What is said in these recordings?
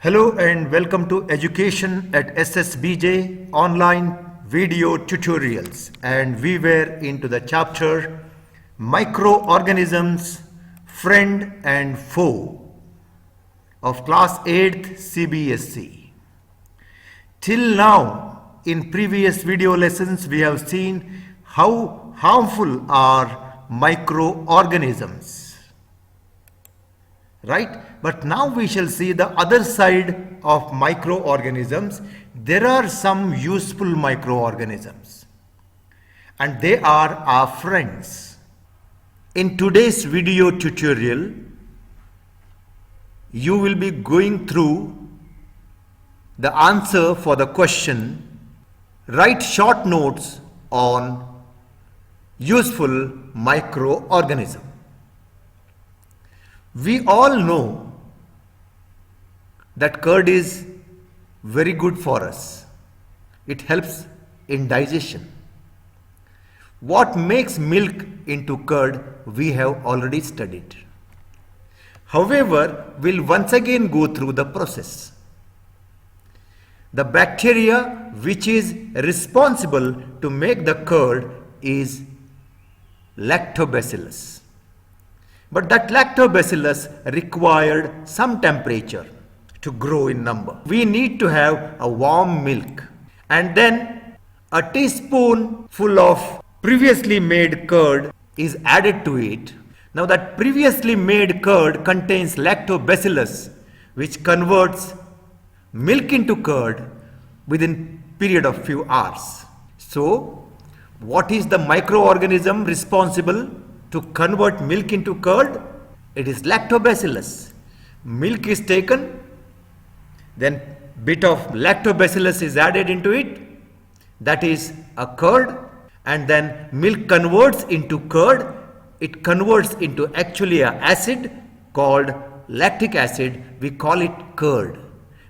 Hello and welcome to Education at SSBJ online video tutorials, and we were into the chapter Microorganisms, Friend and Foe of class 8th CBSE. Till now, in previous video lessons, we have seen how harmful are microorganisms, right? But now we shall see the other side of microorganisms. There are some useful microorganisms, and they are our friends. In today's video tutorial, you will be going through the answer for the question, write short notes on useful microorganism. We all know that curd is very good for us. It helps in digestion. What makes milk into curd we have already studied. However, we'll once again go through the process. The bacteria which is responsible to make the curd is lactobacillus. But that lactobacillus required some temperature to grow in number. We need to have a warm milk, and then a teaspoon full of previously made curd is added to it. Now that previously made curd contains lactobacillus, which converts milk into curd within period of few hours. So what is the microorganism responsible to convert milk into curd? It is lactobacillus. Milk is taken, then bit of lactobacillus is added into it, that is a curd, and then milk converts into curd. It converts into actually an acid called lactic acid. We call it curd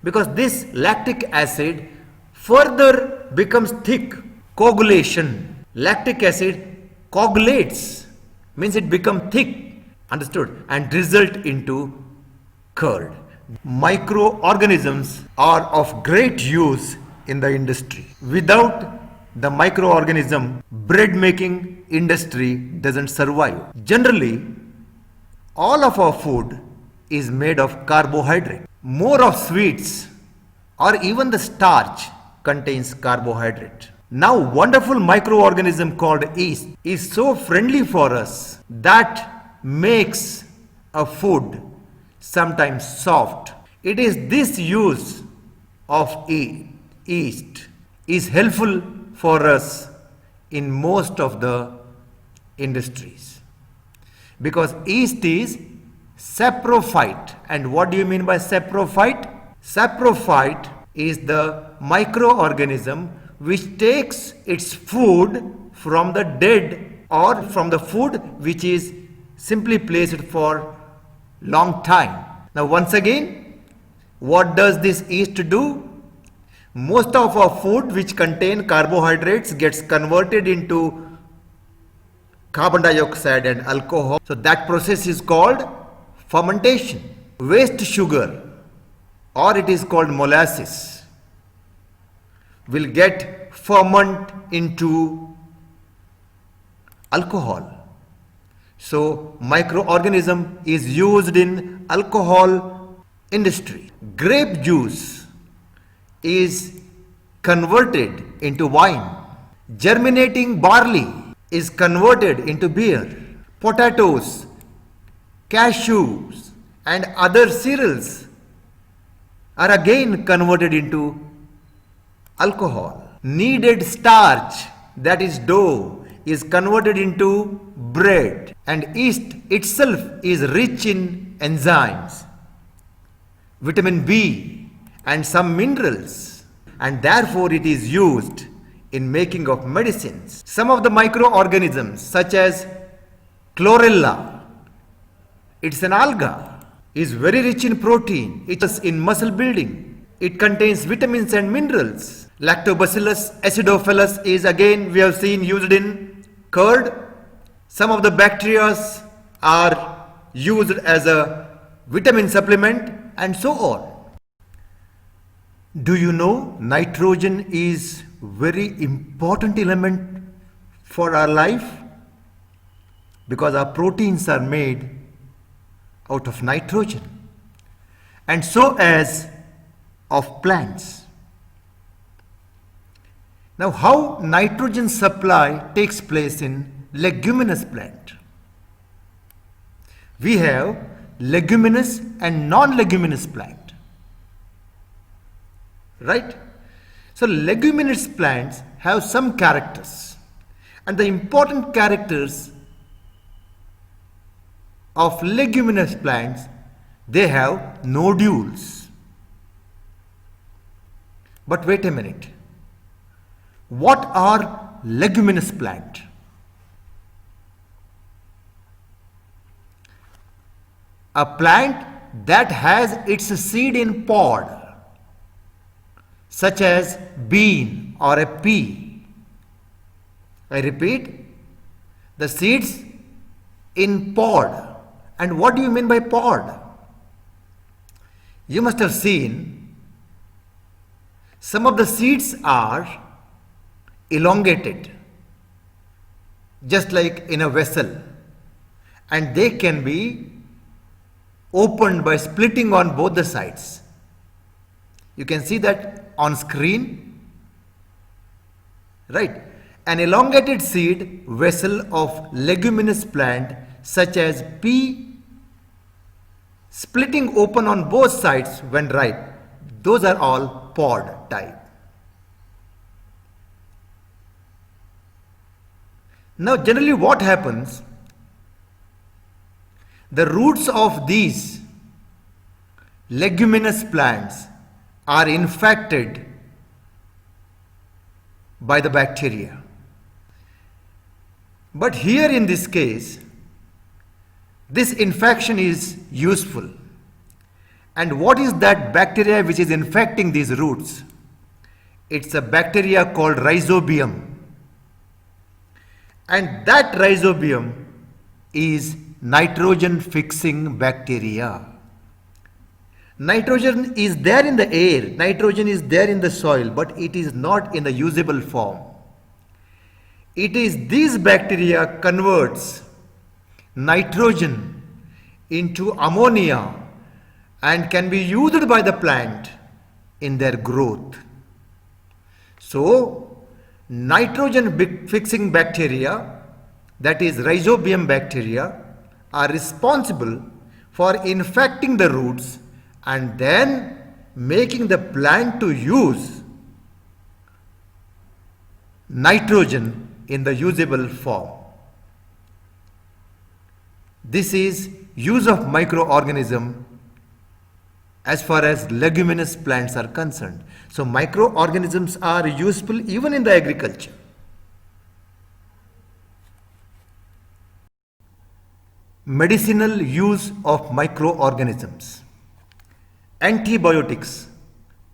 because this lactic acid further becomes thick. Coagulation. Lactic acid coagulates, means it becomes thick, understood, and result into curd. Microorganisms are of great use in the industry. Without the microorganism, bread making industry doesn't survive. Generally, all of our food is made of carbohydrate. More of sweets or even the starch contains carbohydrate. Now, wonderful microorganism called yeast is so friendly for us that makes a food sometimes soft. It is this use of yeast is helpful for us in most of the industries because yeast is saprophyte. And what do you mean by saprophyte? Saprophyte is the microorganism which takes its food from the dead or from the food which is simply placed for long time. Now once again, what does this yeast do? Most of our food which contain carbohydrates gets converted into carbon dioxide and alcohol. So that process is called fermentation. Waste sugar, or it is called molasses, will get ferment into alcohol. So microorganism is used in alcohol industry. Grape juice is converted into wine. Germinating barley is converted into beer. Potatoes, cashews and other cereals are again converted into alcohol. Kneaded starch, that is dough, is converted into bread, and yeast itself is rich in enzymes, vitamin B and some minerals, and therefore it is used in making of medicines. Some of the microorganisms such as chlorella, it's an alga, is very rich in protein. It is in muscle building. It contains vitamins and minerals. Lactobacillus acidophilus is again we have seen used in curd. Some of the bacteria are used as a vitamin supplement and so on. Do you know nitrogen is very important element for our life? Because our proteins are made out of nitrogen, and so as of plants. Now, how nitrogen supply takes place in leguminous plant? We have leguminous and non-leguminous plant, right? So leguminous plants have some characters, and the important characters of leguminous plants, they have nodules. But wait a minute, what are leguminous plant? A plant that has its seed in pod, such as bean or a pea. I repeat, the seeds in pod. And what do you mean by pod? You must have seen some of the seeds are elongated, just like in a vessel, and they can be opened by splitting on both the sides. You can see that on screen, right? An elongated seed vessel of leguminous plant such as pea, splitting open on both sides when ripe, those are all pod type. Now generally what happens, the roots of these leguminous plants are infected by the bacteria. But here in this case, this infection is useful. And what is that bacteria which is infecting these roots? It's a bacteria called Rhizobium. And that Rhizobium is nitrogen fixing bacteria. Nitrogen is there in the air, nitrogen is there in the soil, but it is not in the usable form. It is these bacteria converts nitrogen into ammonia and can be used by the plant in their growth. So, nitrogen fixing bacteria, that is Rhizobium bacteria, are responsible for infecting the roots and then making the plant to use nitrogen in the usable form. This is use of microorganism as far as leguminous plants are concerned. So microorganisms are useful even in the agriculture. Medicinal use of microorganisms. Antibiotics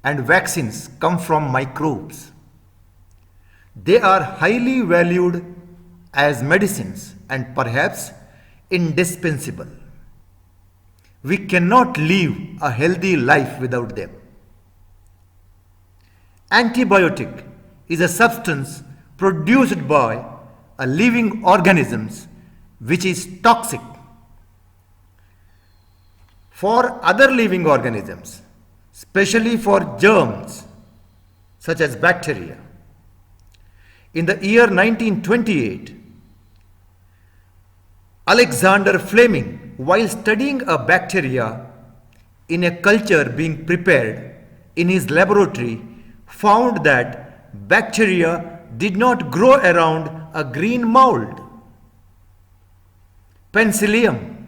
and vaccines come from microbes. They are highly valued as medicines and perhaps indispensable. We cannot live a healthy life without them. Antibiotic is a substance produced by a living organisms which is toxic for other living organisms, especially for germs such as bacteria. In the year 1928, Alexander Fleming, while studying a bacteria in a culture being prepared in his laboratory, found that bacteria did not grow around a green mold, Penicillium,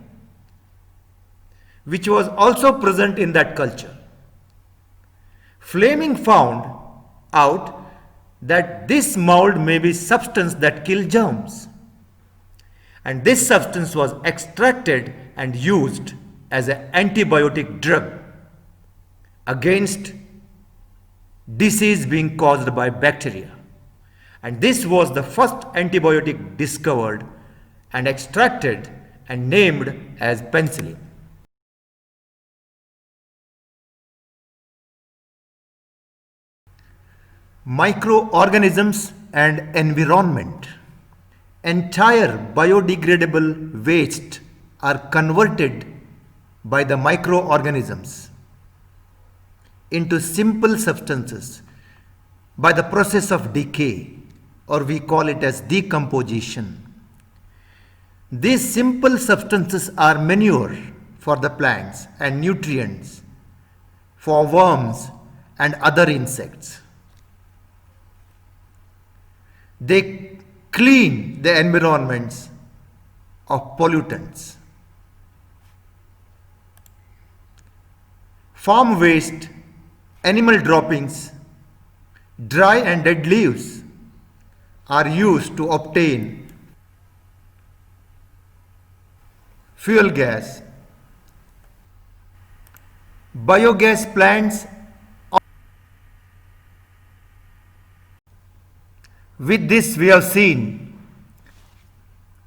which was also present in that culture. Fleming found out that this mold may be substance that kill germs, and this substance was extracted and used as an antibiotic drug against disease being caused by bacteria. And this was the first antibiotic discovered and extracted and named as penicillin. Microorganisms and environment. Entire biodegradable waste are converted by the microorganisms into simple substances by the process of decay, or we call it as decomposition. These simple substances are manure for the plants and nutrients for worms and other insects. They clean the environments of pollutants. Farm waste, animal droppings, dry and dead leaves are used to obtain fuel gas. Biogas plants. With this we have seen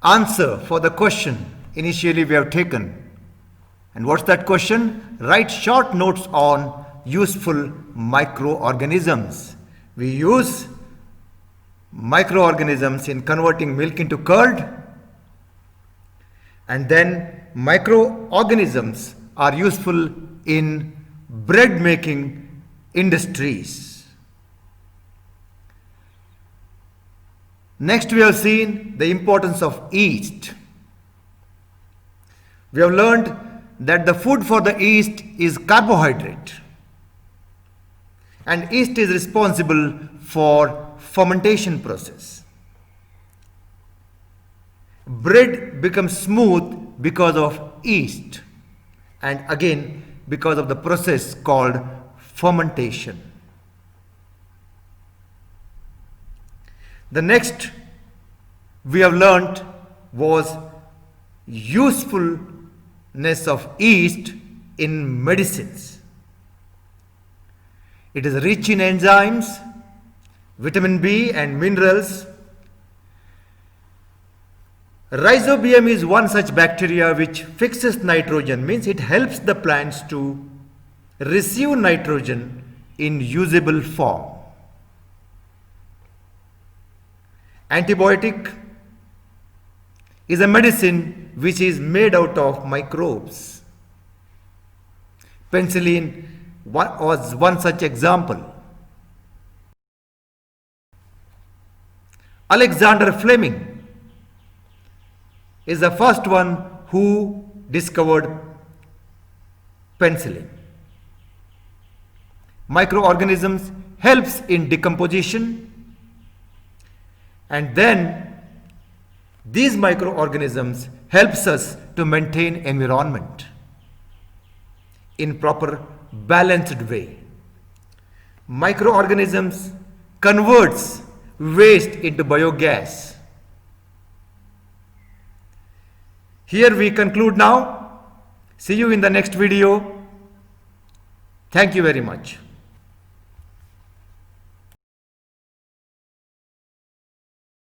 answer for the question initially we have taken. And what's that question? Write short notes on useful microorganisms. We use microorganisms in converting milk into curd, and then microorganisms are useful in bread making industries. Next we have seen the importance of yeast. We have learned that the food for the yeast is carbohydrate, and yeast is responsible for fermentation process. Bread becomes smooth because of yeast, and again because of the process called fermentation. The next we have learnt was usefulness of yeast in medicines. It is rich in enzymes, vitamin B and minerals. Rhizobium is one such bacteria which fixes nitrogen, means it helps the plants to receive nitrogen in usable form. Antibiotic is a medicine which is made out of microbes. Penicillin was one such example. Alexander Fleming is the first one who discovered penicillin. Microorganisms helps in decomposition, and then these microorganisms helps us to maintain environment in proper balanced way. Microorganisms converts waste into biogas. Here we conclude now. See you in the next video. Thank you very much.